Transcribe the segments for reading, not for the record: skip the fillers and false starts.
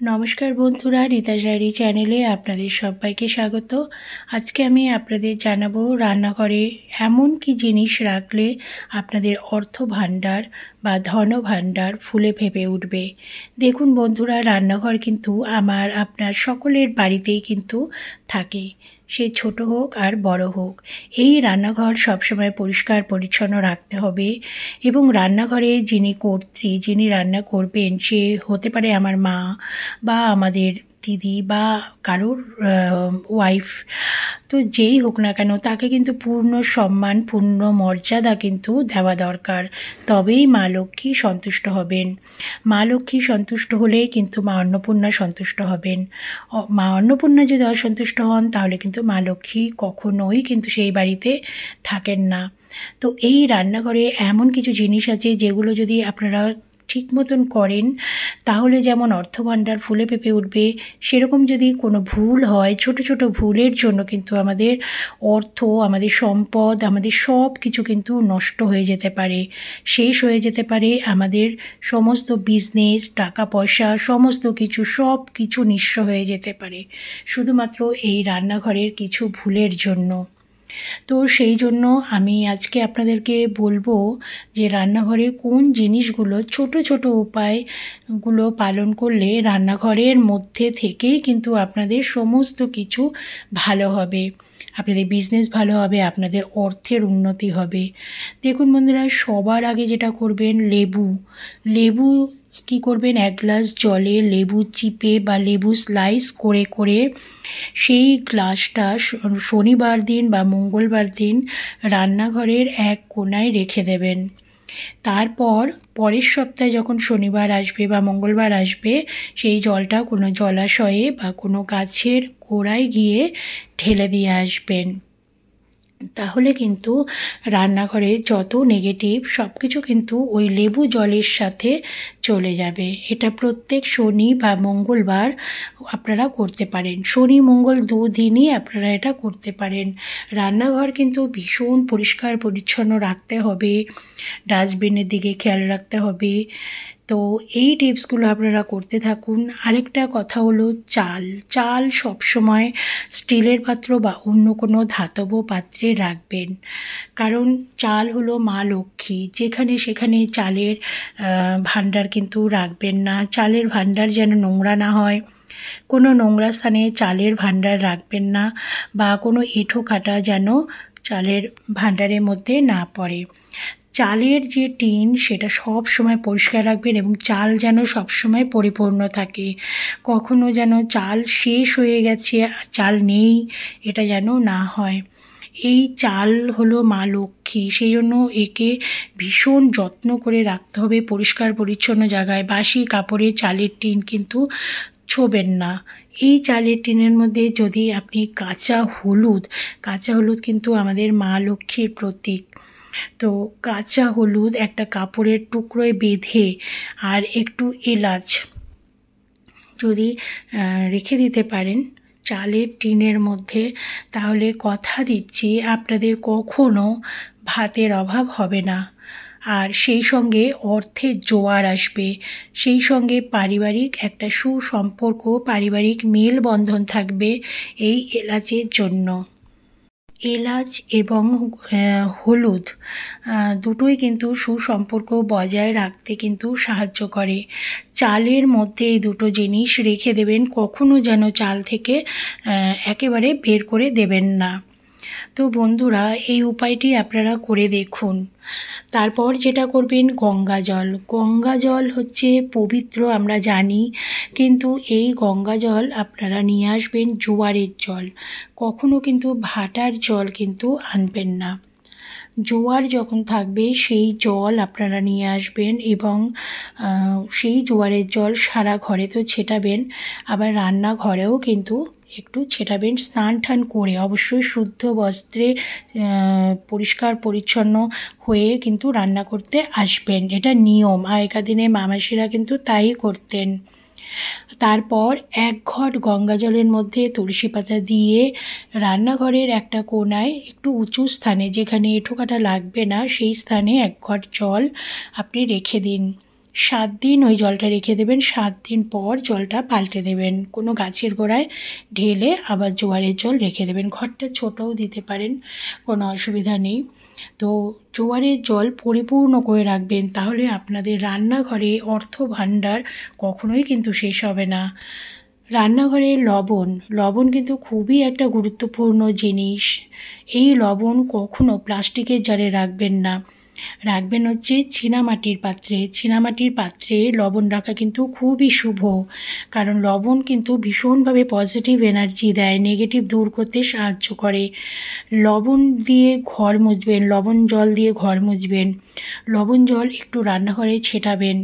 নমস্কার বন্ধুরা, রিতাস ডায়েরি চ্যানেলে আপনাদের সবাইকে স্বাগত। আজকে আমি আপনাদের জানাবো রান্নাঘরে এমন কি জিনিস রাখলে আপনাদের অর্থ ভাণ্ডার বা ধন ভাণ্ডার ফুলে ফেঁপে উঠবে। দেখুন বন্ধুরা, রান্নাঘর কিন্তু আপনার সকলের বাড়িতেই কিন্তু থাকে, সে ছোট হোক আর বড় হোক। এই রান্নাঘর সবসময় পরিষ্কার পরিচ্ছন্ন রাখতে হবে এবং রান্নাঘরে যিনি রান্না করবেন সে হতে পারে আমার মা বা আমাদের দিদি বা কারোর ওয়াইফ, তো যেই হোক না কেন তাকে কিন্তু পূর্ণ সম্মান, পূর্ণ মর্যাদা কিন্তু দেওয়া দরকার। তবেই মা লক্ষ্মী সন্তুষ্ট হবেন। মা লক্ষ্মী সন্তুষ্ট হলেই কিন্তু মা অন্নপূর্ণা সন্তুষ্ট হবেন। মা অন্নপূর্ণা যদি অসন্তুষ্ট হন তাহলে কিন্তু মা লক্ষ্মী কখনোই কিন্তু সেই বাড়িতে থাকেন না। তো এই রান্নাঘরে এমন কিছু জিনিস আছে যেগুলো যদি আপনারা ঠিক মতন করেন তাহলে যেমন অর্থভাণ্ডার ফুলে ফেঁপে উঠবে, সেরকম যদি কোনো ভুল হয়, ছোট ছোট ভুলের জন্য কিন্তু আমাদের অর্থ, আমাদের সম্পদ, আমাদের সব কিছু কিন্তু নষ্ট হয়ে যেতে পারে, শেষ হয়ে যেতে পারে। আমাদের সমস্ত বিজনেস, টাকা পয়সা, সমস্ত কিছু, সব কিছু নিঃস্ব হয়ে যেতে পারে শুধুমাত্র এই রান্নাঘরের কিছু ভুলের জন্য। তো সেই জন্য আমি আজকে আপনাদেরকে বলবো যে রান্নাঘরে কোন জিনিসগুলো, ছোট ছোট উপায়গুলো পালন করলে রান্নাঘরের মধ্যে থেকেই কিন্তু আপনাদের সমস্ত কিছু ভালো হবে, আপনাদের বিজনেস ভালো হবে, আপনাদের অর্থের উন্নতি হবে। দেখুন বন্ধুরা, সবার আগে যেটা করবেন, লেবু কি করবেন, এক গ্লাস জলে লেবু চিপে বা লেবু স্লাইস করে করে সেই গ্লাসটা শনিবার দিন বা মঙ্গলবার দিন রান্নাঘরের এক কোণায় রেখে দেবেন। তারপর পরের সপ্তাহে যখন শনিবার আসবে বা মঙ্গলবার আসবে, সেই জলটা কোনো জলাশয়ে বা কোনো গাছের গোড়ায় গিয়ে ঢেলে দিয়ে আসবেন। তাহলে কিন্তু রান্নাঘরে যত নেগেটিভ সব কিছু কিন্তু ওই লেবু জলের সাথে চলে যাবে। এটা প্রত্যেক শনি বা মঙ্গলবার আপনারা করতে পারেন। শনি মঙ্গল দুদিনই আপনারা এটা করতে পারেন। রান্নাঘর কিন্তু ভীষণ পরিষ্কার পরিচ্ছন্ন রাখতে হবে, ডাস্টবিনের দিকে খেয়াল রাখতে হবে। তো এই টিপসগুলো আপনারা করতে থাকুন। আরেকটা কথা হলো, চাল সবসময় স্টিলের পাত্র বা অন্য কোনো ধাতব পাত্রে রাখবেন, কারণ চাল হলো মা লক্ষ্মী। যেখানে সেখানে চালের ভাণ্ডার কিন্তু রাখবেন না। চালের ভাণ্ডার যেন নোংরা না হয়, কোনো নোংরা স্থানে চালের ভাণ্ডার রাখবেন না, বা কোনো এঁঠো কাটা যেন চালের ভাণ্ডারের মধ্যে না পড়ে। চালের যে টিন সেটা সব সময় পরিষ্কার রাখবেন এবং চাল যেন সব সময় পরিপূর্ণ থাকে। কখনো যেন চাল শেষ হয়ে গেছে, চাল নেই, এটা যেন না হয়। এই চাল হলো মা লক্ষ্মী, সেই জন্য একে ভীষণ যত্ন করে রাখতে হবে পরিষ্কার পরিচ্ছন্ন জায়গায়। বাসি কাপড়ে চালের টিন কিন্তু ছোবেন না। এই চালের টিনের মধ্যে যদি আপনি কাঁচা হলুদ কিন্তু আমাদের মা লক্ষ্মীর প্রতীক, তো কাঁচা হলুদ একটা কাপড়ের টুকরোয় বেঁধে আর একটু এলাচ যদি রেখে দিতে পারেন চালের টিনের মধ্যে, তাহলে কথা দিচ্ছি আপনাদের কখনো ভাতের অভাব হবে না। আর সেই সঙ্গে অর্থের জোয়ার আসবে, সেই সঙ্গে পারিবারিক একটা সুসম্পর্ক, পারিবারিক মেলবন্ধন থাকবে এই এলাচের জন্য। এলাচ এবং হলুদ দুটোই কিন্তু সুসম্পর্ক বজায় রাখতে কিন্তু সাহায্য করে। চালের মধ্যে এই দুটো জিনিস রেখে দেবেন, কখনো যেন চাল থেকে একেবারে বের করে দেবেন না। তো বন্ধুরা, এই উপায়টি আপনারা করে দেখুন। তারপর যেটা করবেন, গঙ্গা জল হচ্ছে পবিত্র আমরা জানি, কিন্তু এই গঙ্গা জল আপনারা নিয়ে আসবেন জোয়ারের জল, কখনো কিন্তু ভাটার জল কিন্তু আনবেন না। জোয়ার যখন থাকবে সেই জল আপনারা নিয়ে আসবেন এবং সেই জোয়ারের জল সারা ঘরে তো ছেটাবেন, আবার রান্নাঘরেও কিন্তু একটু ছেটাবেন। স্নান টান করে অবশ্যই শুদ্ধ বস্ত্রে পরিষ্কার পরিচ্ছন্ন হয়ে কিন্তু রান্না করতে আসবেন, এটা নিয়ম। আগেকার দিনে মামাসিরা কিন্তু তাই করতেন। তারপর এক ঘট গঙ্গা জলের মধ্যে তুলসী পাতা দিয়ে রান্নাঘরের একটা কোণায় একটু উঁচু স্থানে, যেখানে এঁঠো কাটা লাগবে না, সেই স্থানে এক ঘট জল আপনি রেখে দিন। 7 দিন ওই জলটা রেখে দেবেন। 7 দিন পর জলটা পাল্টে দেবেন। কোনো গাছের গোড়ায় ঢেলে আবার জোয়ারের জল রেখে দেবেন। ঘরটা ছোটও দিতে পারেন, কোনো অসুবিধা নেই। তো জোয়ারের জল পরিপূর্ণ করে রাখবেন, তাহলে আপনাদের রান্নাঘরে অর্থ ভাণ্ডার কখনোই কিন্তু শেষ হবে না। রান্নাঘরে লবণ কিন্তু খুবই একটা গুরুত্বপূর্ণ জিনিস। এই লবণ কখনো প্লাস্টিকের জারে রাখবেন না, রাখবেন হচ্ছে চীনামাটির পাত্রে। চীনামাটির পাত্রে লবণ রাখা কিন্তু খুবই শুভ, কারণ লবণ কিন্তু ভীষণভাবে পজিটিভ এনার্জি দেয়, নেগেটিভ দূর করতে সাহায্য করে। লবণ দিয়ে ঘর মুছবেন, লবণ জল দিয়ে ঘর মুছবেন, লবণ জল একটু রান্নাঘরে ছেটাবেন।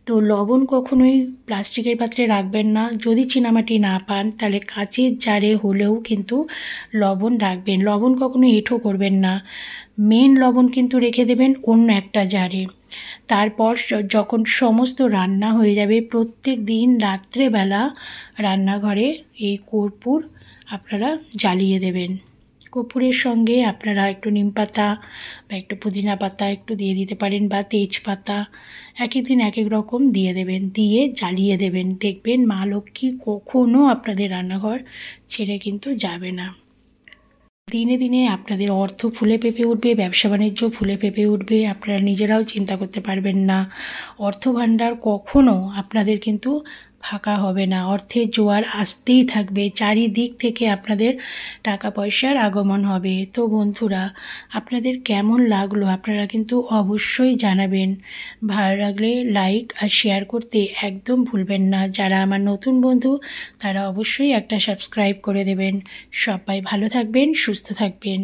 তো লবণ কখনোই প্লাস্টিকের পাত্রে রাখবেন না। যদি চীনামাটি না পান তাহলে কাঁচের জারে হলেও কিন্তু লবণ রাখবেন। লবণ কখনো এঁঠো করবেন না। মেন লবণ কিন্তু রেখে দেবেন অন্য একটা জারে। তারপর যখন সমস্ত রান্না হয়ে যাবে, প্রত্যেক দিন রাত্রেবেলা রান্নাঘরে এই কর্পূর আপনারা জ্বালিয়ে দেবেন। কর্পূরের সঙ্গে আপনারা একটু নিম পাতা বা একটু পুদিনা পাতা একটু দিয়ে দিতে পারেন, বা তেজপাতা, এক এক দিন এক এক রকম দিয়ে দেবেন, দিয়ে জ্বালিয়ে দেবেন। দেখবেন মা লক্ষ্মী কখনও আপনাদের রান্নাঘর ছেড়ে কিন্তু যাবে না। দিনে দিনে আপনাদের অর্থ ফুলে ফেঁপে উঠবে, ব্যবসা বাণিজ্য ফুলে ফেঁপে উঠবে, আপনারা নিজেরাও চিন্তা করতে পারবেন না। অর্থ ভাণ্ডার কখনও আপনাদের কিন্তু ফাঁকা হবে না, অর্থের জোয়ার আসতেই থাকবে, চারিদিক থেকে আপনাদের টাকা পয়সার আগমন হবে। তো বন্ধুরা, আপনাদের কেমন লাগলো আপনারা কিন্তু অবশ্যই জানাবেন। ভালো লাগলে লাইক আর শেয়ার করতে একদম ভুলবেন না। যারা আমার নতুন বন্ধু তারা অবশ্যই একটা সাবস্ক্রাইব করে দেবেন। সবাই ভালো থাকবেন, সুস্থ থাকবেন।